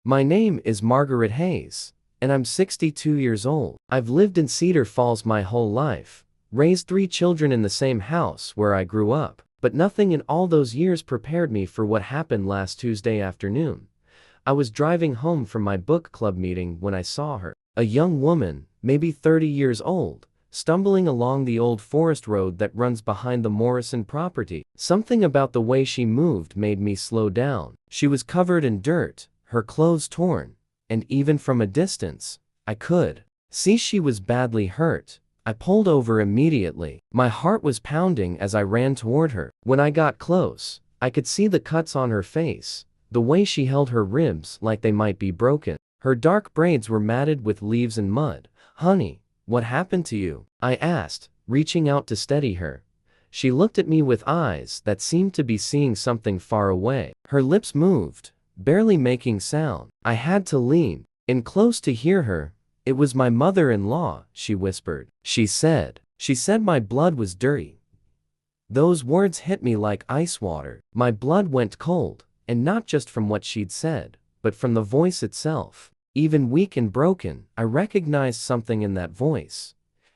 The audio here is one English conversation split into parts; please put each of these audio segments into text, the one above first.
My name is Margaret Hayes, and I'm 62 years old. I've lived in Cedar Falls my whole life, raised 3 children in the same house where I grew up, but nothing in all those years prepared me for what happened last Tuesday afternoon. I was driving home from my book club meeting when I saw her, a young woman, maybe 30 years old, stumbling along the old forest road that runs behind the Morrison property. Something about the way she moved made me slow down. She was covered in dirt, her clothes torn, and even from a distance, I could see she was badly hurt. I pulled over immediately. My heart was pounding as I ran toward her. When I got close, I could see the cuts on her face, the way she held her ribs like they might be broken. Her dark braids were matted with leaves and mud. "Honey, what happened to you?" I asked, reaching out to steady her. She looked at me with eyes that seemed to be seeing something far away. Her lips moved, barely making sound. I had to lean in close to hear her. "It was my mother-in-law," she whispered. She said my blood was dirty. Those words hit me like ice water. My blood went cold, and not just from what she'd said, but from the voice itself. Even weak and broken, I recognized something in that voice.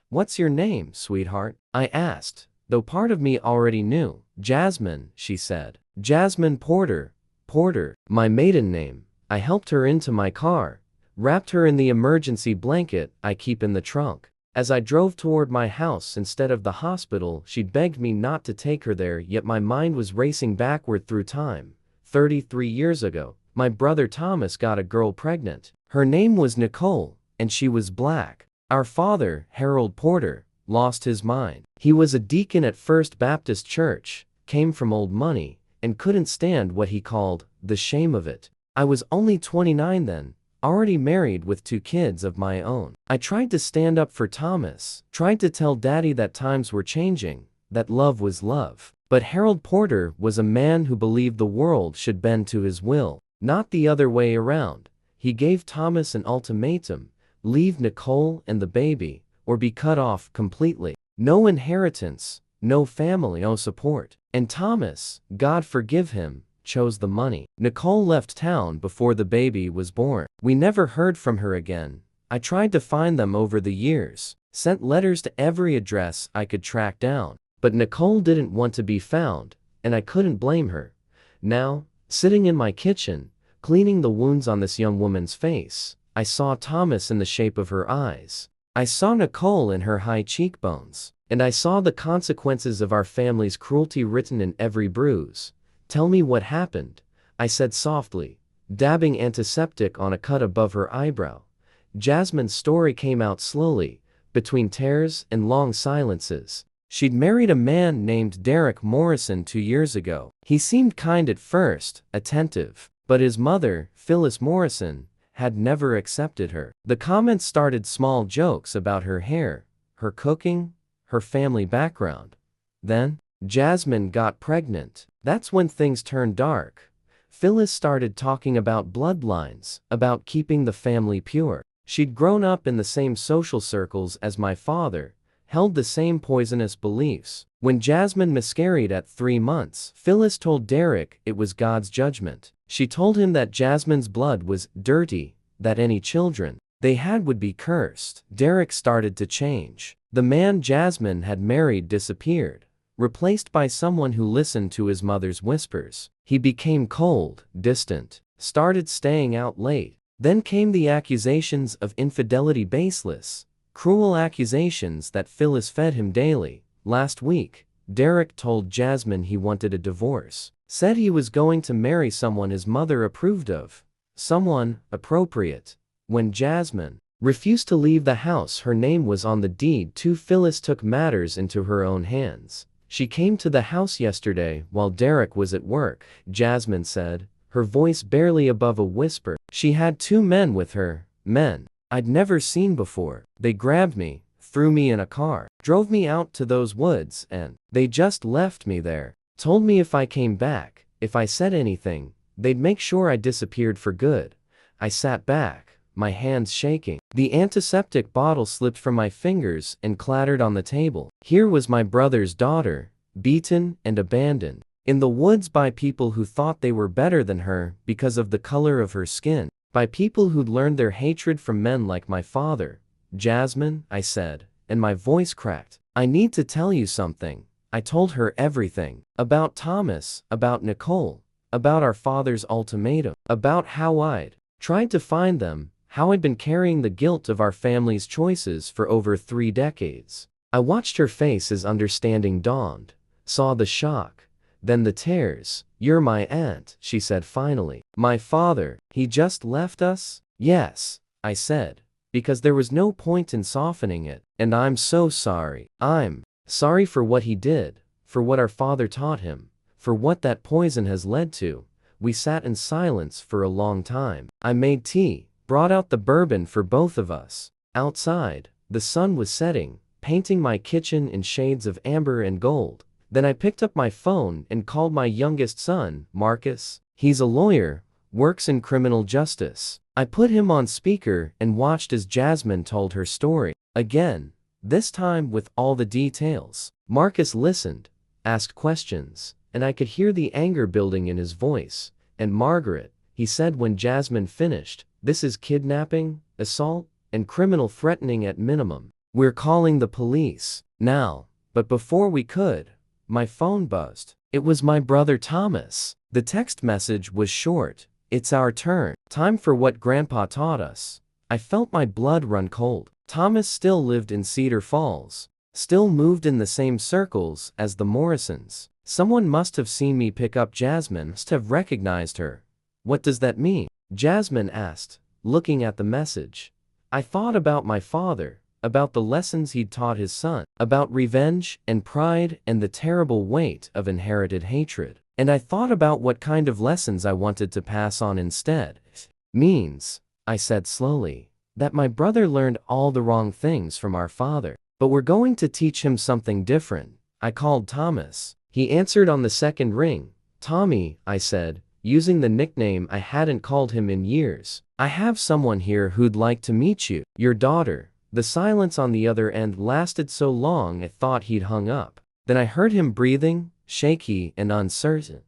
"What's your name, sweetheart?" I asked, though part of me already knew. "Jasmine," she said. "Jasmine Porter." Porter, my maiden name. I helped her into my car, wrapped her in the emergency blanket I keep in the trunk. As I drove toward my house instead of the hospital, she'd begged me not to take her there, yet my mind was racing backward through time. 33 years ago, my brother Thomas got a girl pregnant. Her name was Nicole, and she was black. Our father, Harold Porter, lost his mind. He was a deacon at First Baptist Church, came from old money, and couldn't stand what he called the shame of it. I was only 29 then, already married with 2 kids of my own. I tried to stand up for Thomas, tried to tell Daddy that times were changing, that love was love. But Harold Porter was a man who believed the world should bend to his will, not the other way around. He gave Thomas an ultimatum: leave Nicole and the baby, or be cut off completely. No inheritance, no family, no support. And Thomas, God forgive him, chose the money. Nicole left town before the baby was born. We never heard from her again. I tried to find them over the years, sent letters to every address I could track down. But Nicole didn't want to be found, and I couldn't blame her. Now, sitting in my kitchen, cleaning the wounds on this young woman's face, I saw Thomas in the shape of her eyes. I saw Nicole in her high cheekbones. And I saw the consequences of our family's cruelty written in every bruise. "Tell me what happened," I said softly, dabbing antiseptic on a cut above her eyebrow. Jasmine's story came out slowly, between tears and long silences. She'd married a man named Derek Morrison 2 years ago. He seemed kind at first, attentive, but his mother, Phyllis Morrison, had never accepted her. The comments started small jokes about her hair, her cooking, her family background. Then, Jasmine got pregnant. That's when things turned dark. Phyllis started talking about bloodlines, about keeping the family pure. She'd grown up in the same social circles as my father, held the same poisonous beliefs. When Jasmine miscarried at 3 months, Phyllis told Derek it was God's judgment. She told him that Jasmine's blood was dirty, that any children they had would be cursed. Derek started to change. The man Jasmine had married disappeared, replaced by someone who listened to his mother's whispers. He became cold, distant, started staying out late. Then came the accusations of infidelity, baseless, cruel accusations that Phyllis fed him daily. Last week, Derek told Jasmine he wanted a divorce, said he was going to marry someone his mother approved of, someone appropriate. When Jasmine refused to leave the house her name was on the deed too, Phyllis took matters into her own hands. "She came to the house yesterday while Derek was at work," Jasmine said, her voice barely above a whisper. "She had 2 men with her, men I'd never seen before. They grabbed me, threw me in a car, drove me out to those woods, and they just left me there. Told me if I came back, if I said anything, they'd make sure I disappeared for good." I sat back, my hands shaking. The antiseptic bottle slipped from my fingers and clattered on the table. Here was my brother's daughter, beaten and abandoned, in the woods by people who thought they were better than her because of the color of her skin. By people who'd learned their hatred from men like my father. Jasmine, I said, and my voice cracked. I need to tell you something. I told her everything. About Thomas, about Nicole, about our father's ultimatum, about how I'd tried to find them, how I'd been carrying the guilt of our family's choices for over 3 decades. I watched her face as understanding dawned, saw the shock, then the tears. You're my aunt, she said finally. My father, he just left us? Yes, I said, because there was no point in softening it, and I'm so sorry. I'm sorry for what he did, for what our father taught him, for what that poison has led to. We sat in silence for a long time. I made tea, brought out the bourbon for both of us. Outside, the sun was setting, painting my kitchen in shades of amber and gold. Then I picked up my phone and called my youngest son, Marcus. He's a lawyer, works in criminal justice. I put him on speaker and watched as Jasmine told her story. Again, this time with all the details. Marcus listened, asked questions, and I could hear the anger building in his voice. And Margaret, he said when Jasmine finished, this is kidnapping, assault, and criminal threatening at minimum. We're calling the police now. But before we could, my phone buzzed. It was my brother Thomas. The text message was short. It's our turn. Time for what Grandpa taught us. I felt my blood run cold. Thomas still lived in Cedar Falls. Still moved in the same circles as the Morrisons. Someone must have seen me pick up Jasmine, must have recognized her. What does that mean? Jasmine asked, looking at the message. I thought about my father. About the lessons he'd taught his son, about revenge and pride and the terrible weight of inherited hatred. And I thought about what kind of lessons I wanted to pass on instead. Means, I said slowly, that my brother learned all the wrong things from our father. But we're going to teach him something different. I called Thomas. He answered on the second ring. Tommy, I said, using the nickname I hadn't called him in years. I have someone here who'd like to meet you. Your daughter. The silence on the other end lasted so long I thought he'd hung up. Then I heard him breathing, shaky and uncertain.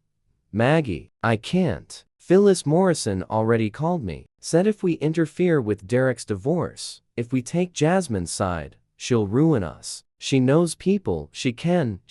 Maggie, I can't. Phyllis Morrison already called me. Said if we interfere with Derek's divorce, if we take Jasmine's side, she'll ruin us. She knows people. She can.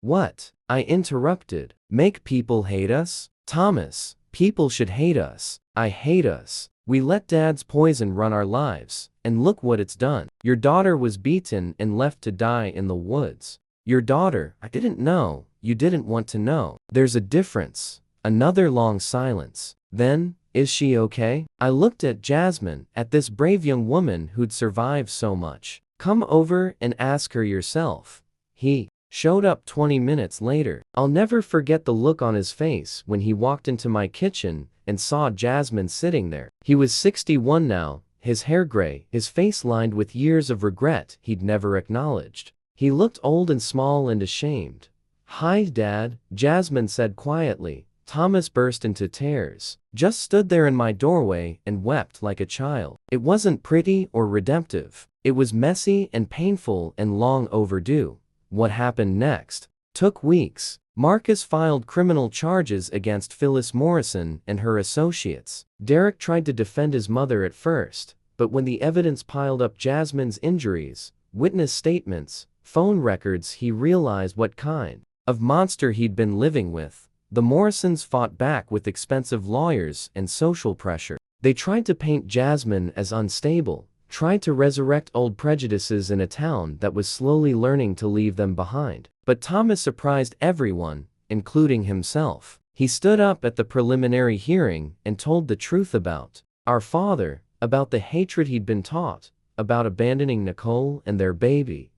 What? I interrupted. Make people hate us? Thomas, people should hate us. I hate us. We let Dad's poison run our lives, and look what it's done. Your daughter was beaten and left to die in the woods. Your daughter, I didn't know, you didn't want to know. There's a difference. Another long silence. Then, is she okay? I looked at Jasmine, at this brave young woman who'd survived so much. Come over and ask her yourself. He showed up 20 minutes later. I'll never forget the look on his face when he walked into my kitchen and saw Jasmine sitting there. He was 61 now, his hair gray, his face lined with years of regret he'd never acknowledged. He looked old and small and ashamed. Hi, Dad, Jasmine said quietly. Thomas burst into tears, just stood there in my doorway and wept like a child. It wasn't pretty or redemptive. It was messy and painful and long overdue. What happened next took weeks. Marcus filed criminal charges against Phyllis Morrison and her associates. Derek tried to defend his mother at first, but when the evidence piled up Jasmine's injuries, witness statements, phone records, he realized what kind of monster he'd been living with. The Morrisons fought back with expensive lawyers and social pressure. They tried to paint Jasmine as unstable, tried to resurrect old prejudices in a town that was slowly learning to leave them behind. But Thomas surprised everyone, including himself. He stood up at the preliminary hearing and told the truth about our father, about the hatred he'd been taught, about abandoning Nicole and their baby.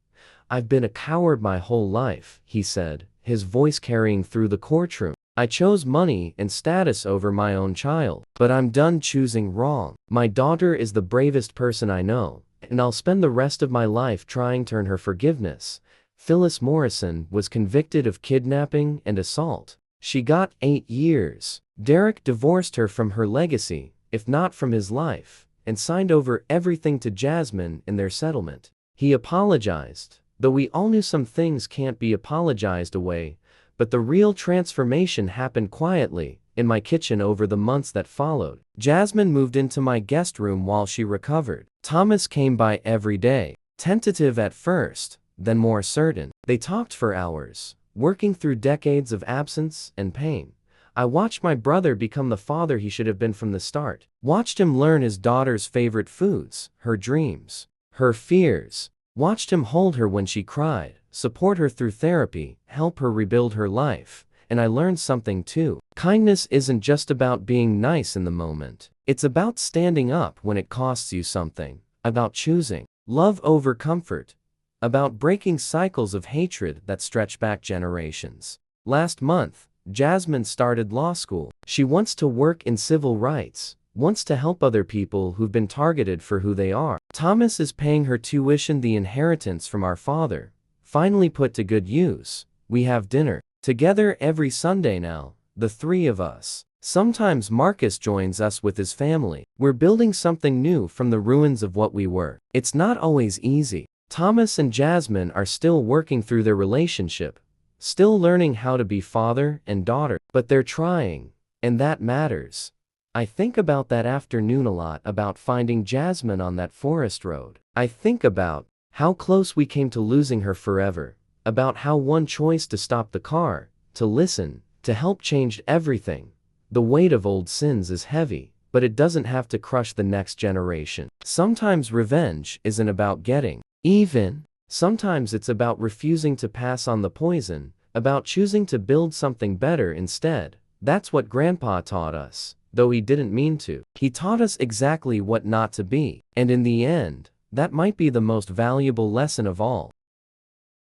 I've been a coward my whole life, he said, his voice carrying through the courtroom. I chose money and status over my own child, but I'm done choosing wrong. My daughter is the bravest person I know, and I'll spend the rest of my life trying to earn her forgiveness. Phyllis Morrison was convicted of kidnapping and assault. She got 8 years. Derek divorced her from her legacy, if not from his life, and signed over everything to Jasmine in their settlement. He apologized, though we all knew some things can't be apologized away, but the real transformation happened quietly, in my kitchen over the months that followed. Jasmine moved into my guest room while she recovered. Thomas came by every day, tentative at first, then more certain. They talked for hours, working through decades of absence and pain. I watched my brother become the father he should have been from the start. Watched him learn his daughter's favorite foods, her dreams, her fears. Watched him hold her when she cried, support her through therapy, help her rebuild her life. And I learned something too. Kindness isn't just about being nice in the moment. It's about standing up when it costs you something. About choosing love over comfort. About breaking cycles of hatred that stretch back generations. Last month, Jasmine started law school. She wants to work in civil rights, wants to help other people who've been targeted for who they are. Thomas is paying her tuition, the inheritance from our father, finally put to good use. We have dinner together every Sunday now, the three of us. Sometimes Marcus joins us with his family. We're building something new from the ruins of what we were. It's not always easy. Thomas and Jasmine are still working through their relationship, still learning how to be father and daughter, but they're trying, and that matters. I think about that afternoon a lot, about finding Jasmine on that forest road. I think about how close we came to losing her forever, about how one choice to stop the car, to listen, to help changed everything. The weight of old sins is heavy, but it doesn't have to crush the next generation. Sometimes revenge isn't about getting even. Sometimes it's about refusing to pass on the poison, about choosing to build something better instead. That's what Grandpa taught us, though he didn't mean to. He taught us exactly what not to be. And in the end, that might be the most valuable lesson of all.